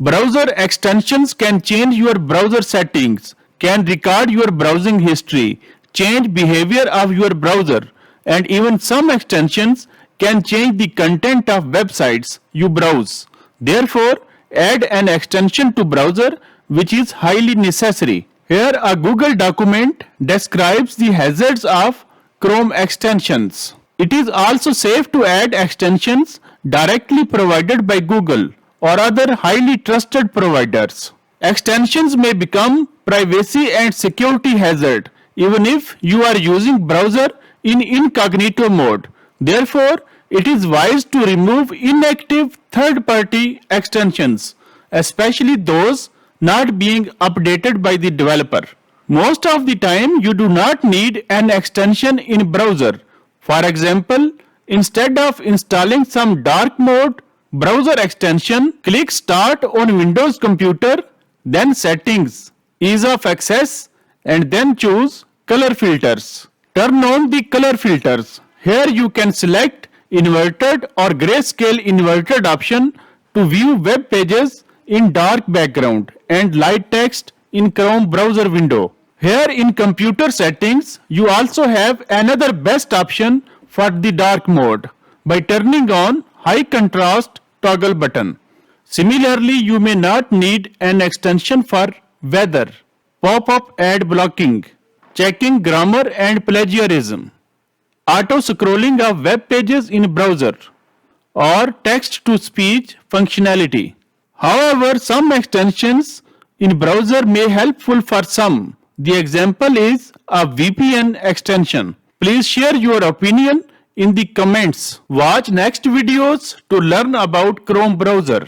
Browser extensions can change your browser settings, can record your browsing history, change behavior of your browser, and even some extensions can change the content of websites you browse. Therefore, add an extension to browser which is highly necessary. Here a Google document describes the hazards of Chrome extensions. It is also safe to add extensions directly provided by Google or other highly trusted providers. Extensions may become privacy and security hazard even if you are using browser in incognito mode. Therefore, it is wise to remove inactive third-party extensions, especially those not being updated by the developer. Most of the time, you do not need an extension in browser. For example, instead of installing some dark mode browser extension, click Start on Windows computer, then Settings, Ease of Access, and then choose Color Filters. Turn on the color filters. Here you can select inverted or grayscale inverted option to view web pages in dark background and light text in Chrome browser window. Here in computer settings, you also have another best option for the dark mode by turning on high contrast toggle button. Similarly, you may not need an extension for weather, pop-up ad blocking, checking grammar and plagiarism, auto-scrolling of web pages in browser, or text-to-speech functionality. However, some extensions in browser may helpful for some. The example is a VPN extension. Please share your opinion in the comments. Watch next videos to learn about Chrome browser.